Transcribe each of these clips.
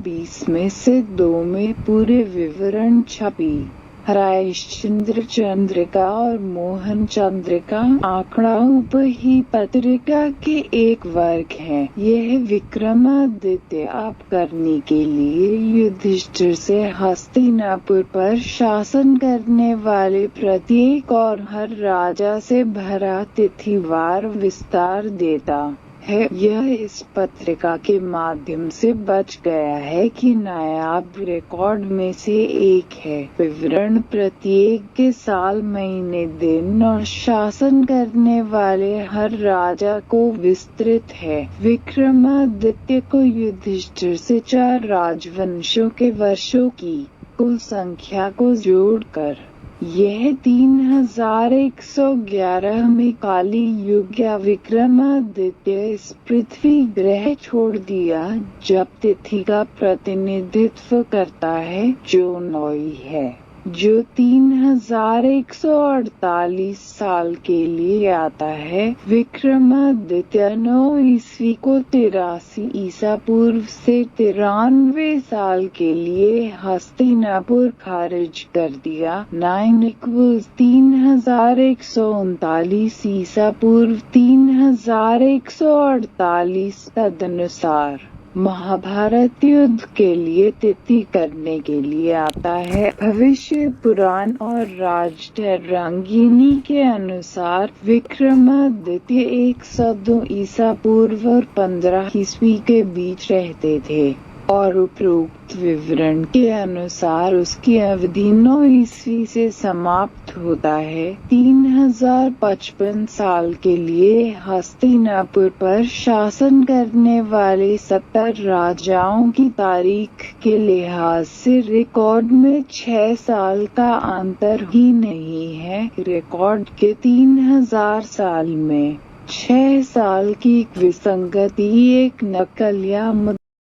20 में से 2 में पूरे विवरण छपी। रायश्चंद्र चंद्रिका और मोहन चंद्रिका आंकड़ा उपही पत्रिका के एक वर्ग है। यह विक्रमादित्य आप करने के लिए युधिष्ठिर से हस्तिनापुर पर शासन करने वाले प्रत्येक और हर राजा से भरा तिथिवार विस्तार देता है। यह इस पत्रिका के माध्यम से बच गया है कि नायाब रिकॉर्ड में से एक है। विवरण प्रत्येक के साल, महीने, दिन और शासन करने वाले हर राजा को विस्तृत है। विक्रमादित्य को युधिष्ठिर से 4 राजवंशों के वर्षों की कुल संख्या को जोड़कर यह 3111 में काली युग या विक्रमादित्य इस पृथ्वी ग्रह छोड़ दिया, जब तिथि का प्रतिनिधित्व करता है जो नौई है, जो 3148 साल के लिए आता है। विक्रमादित्य 9 ईस्वी को 83 ईसा पूर्व से 93 साल के लिए हस्तिनापुर खारिज कर दिया। 3139 ईसा पूर्व 3148 तदनुसार महाभारत युद्ध के लिए तिथि करने के लिए आता है। भविष्य पुराण और राजतरंगिणी के अनुसार विक्रमादित्य 102 ईसा पूर्व और 15 ईस्वी के बीच रहते थे और उपरोक्त विवरण के अनुसार उसकी अवधि 9 ईस्वी से समाप्त होता है। 3055 साल के लिए हस्तिनापुर पर शासन करने वाले 70 राजाओं की तारीख के लिहाज से रिकॉर्ड में 6 साल का अंतर ही नहीं है। रिकॉर्ड के 3000 साल में 6 साल की विसंगति एक नकल या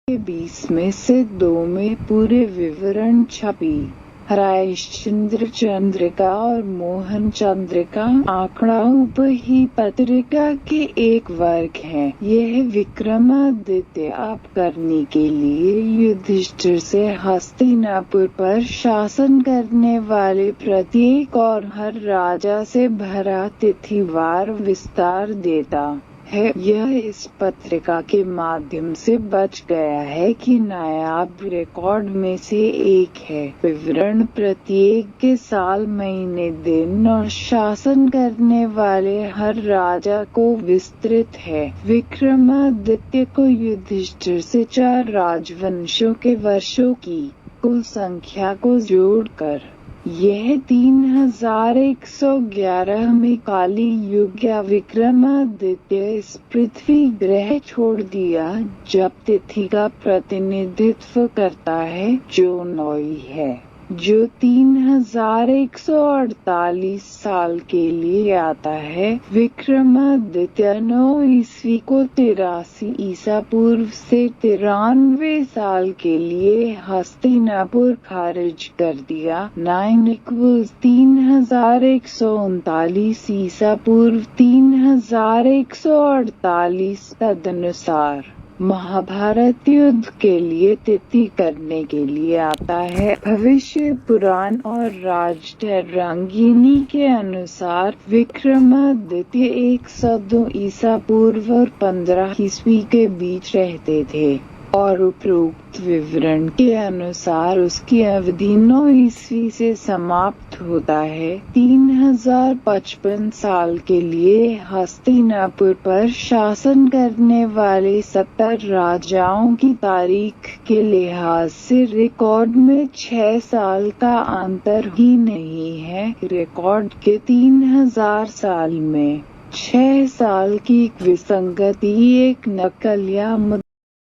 20 में से 2 में पूरे विवरण छपी। रायश्चंद्र चंद्रिका और मोहन चंद्रिका आंकड़ा उपही पत्रिका के एक वर्ग है। यह विक्रमादित्य आप करने के लिए युधिष्ठिर से हस्तिनापुर पर शासन करने वाले प्रत्येक और हर राजा से भरा तिथिवार विस्तार देता है। यह इस पत्रिका के माध्यम से बच गया है कि नायाब रिकॉर्ड में से एक है। विवरण प्रत्येक के साल, महीने, दिन और शासन करने वाले हर राजा को विस्तृत है। विक्रमादित्य को युधिष्ठिर से 4 राजवंशों के वर्षों की कुल संख्या को जोड़कर यह 3111 में काली युग या विक्रमादित्य इस पृथ्वी ग्रह छोड़ दिया, जब तिथि का प्रतिनिधित्व करता है जो नौई है, जो 3148 साल के लिए आता है। विक्रमादित्य 9 ईस्वी को 83 ईसा पूर्व से 93 साल के लिए हस्तिनापुर खारिज कर दिया। 3139 ईसा पूर्व 3148 तदनुसार महाभारत युद्ध के लिए तिथि करने के लिए आता है। भविष्य पुराण और राजतरंगिणी के अनुसार विक्रमादित्य 102 ईसा पूर्व और 15 ईस्वी के बीच रहते थे और उपरोक्त विवरण के अनुसार उसकी अवधि 9 ईस्वी से समाप्त होता है। 3055 साल के लिए हस्तिनापुर पर शासन करने वाले 70 राजाओं की तारीख के लिहाज से रिकॉर्ड में 6 साल का अंतर ही नहीं है। रिकॉर्ड के 3000 साल में 6 साल की विसंगति एक नकल या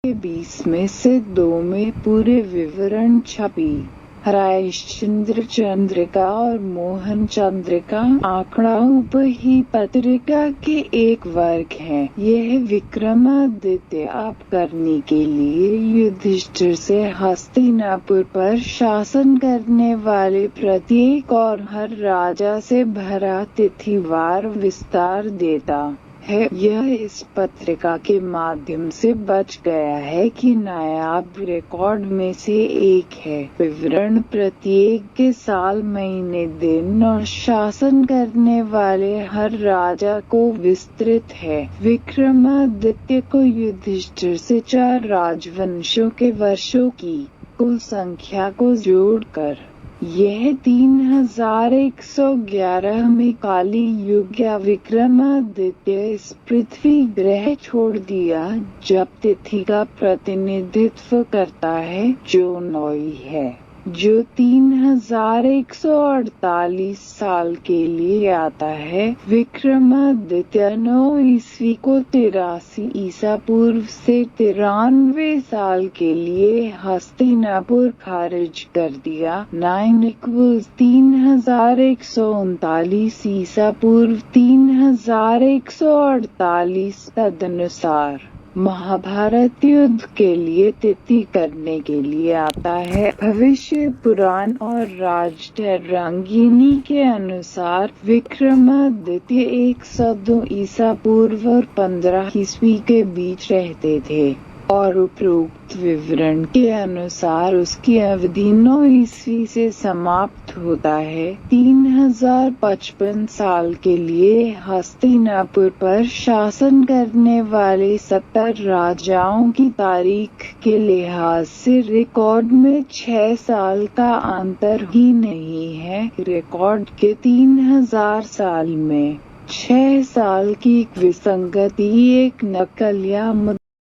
20 में से 2 में पूरे विवरण छपी। रायश्चंद्र चंद्रिका और मोहन चंद्रिका आंकड़ा उपही पत्रिका के एक वर्ग है। यह विक्रमादित्य आप करने के लिए युधिष्ठिर से हस्तिनापुर पर शासन करने वाले प्रत्येक और हर राजा से भरा तिथिवार विस्तार देता है। यह इस पत्रिका के माध्यम से बच गया है कि नायाब रिकॉर्ड में से एक है। विवरण प्रत्येक के साल, महीने, दिन और शासन करने वाले हर राजा को विस्तृत है। विक्रमादित्य को युधिष्ठिर से 4 राजवंशों के वर्षों की कुल संख्या को जोड़कर यह 3111 में काली युग या विक्रमादित्य इस पृथ्वी ग्रह छोड़ दिया, जब तिथि का प्रतिनिधित्व करता है जो नौई है, जो 3148 साल के लिए आता है। विक्रमादित्य 9 ईस्वी को 83 ईसा पूर्व से 93 साल के लिए हस्तिनापुर खारिज कर दिया। 9=3139 ईसा पूर्व 3148 तदनुसार महाभारत युद्ध के लिए तिथि करने के लिए आता है। भविष्य पुराण और राजतरंगिणी के अनुसार विक्रमादित्य 102 ईसा पूर्व और 15 ईस्वी के बीच रहते थे और उपरोक्त विवरण के अनुसार उसकी अवधि 9 ईस्वी से समाप्त होता है। 3055 साल के लिए हस्तिनापुर पर शासन करने वाले 70 राजाओं की तारीख के लिहाज से रिकॉर्ड में 6 साल का अंतर ही नहीं है। रिकॉर्ड के 3000 साल में 6 साल की विसंगति एक नकल या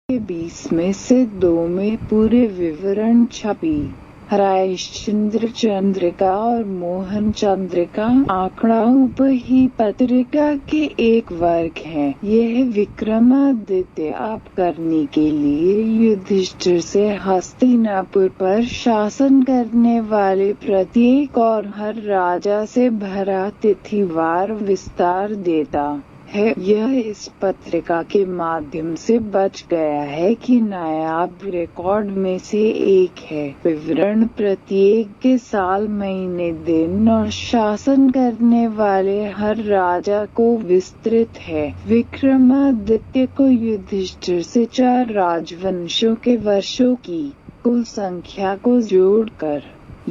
20 में से 2 में पूरे विवरण छपी। हरिश्चंद्र चंद्रिका और मोहन चंद्रिका आंकड़ा उपही पत्रिका के एक वर्ग है। यह विक्रमादित्य आप करने के लिए युधिष्ठिर से हस्तिनापुर पर शासन करने वाले प्रत्येक और हर राजा से भरा तिथिवार विस्तार देता है। यह इस पत्रिका के माध्यम से बच गया है कि नायाब रिकॉर्ड में से एक है। विवरण प्रत्येक के साल, महीने, दिन और शासन करने वाले हर राजा को विस्तृत है। विक्रमादित्य को युधिष्ठिर से 4 राजवंशों के वर्षों की कुल संख्या को जोड़कर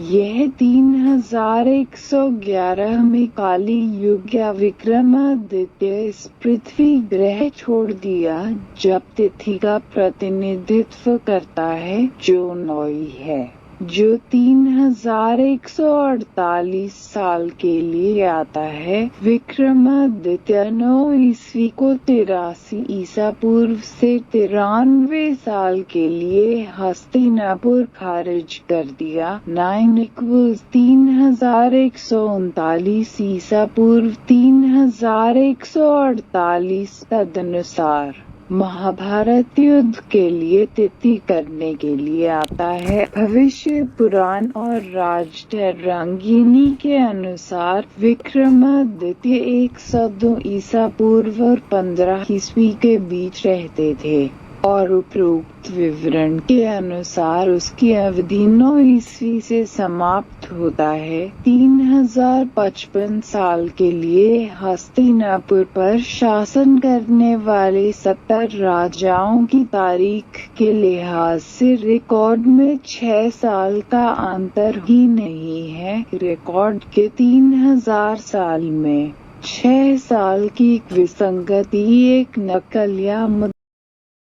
यह 3111 में काली युग या विक्रमादित्य इस पृथ्वी ग्रह छोड़ दिया, जब तिथि का प्रतिनिधित्व करता है जो नौई है, जो 3148 साल के लिए आता है। विक्रमादित्य 9 ईस्वी को 83 ईसा पूर्व से 93 साल के लिए हस्तिनापुर खारिज कर दिया। 9=3139 ईसा पूर्व 3148 तदनुसार महाभारत युद्ध के लिए तिथि करने के लिए आता है। भविष्य पुराण और राजतरंगिणी के अनुसार विक्रमादित्य 102 ईसा पूर्व और 15 ईस्वी के बीच रहते थे और उपरोक्त विवरण के अनुसार उसकी अवधि 9 ईस्वी से समाप्त होता है। 3055 साल के लिए हस्तिनापुर पर शासन करने वाले 70 राजाओं की तारीख के लिहाज से रिकॉर्ड में 6 साल का अंतर ही नहीं है। रिकॉर्ड के 3000 साल में 6 साल की विसंगति एक नकल या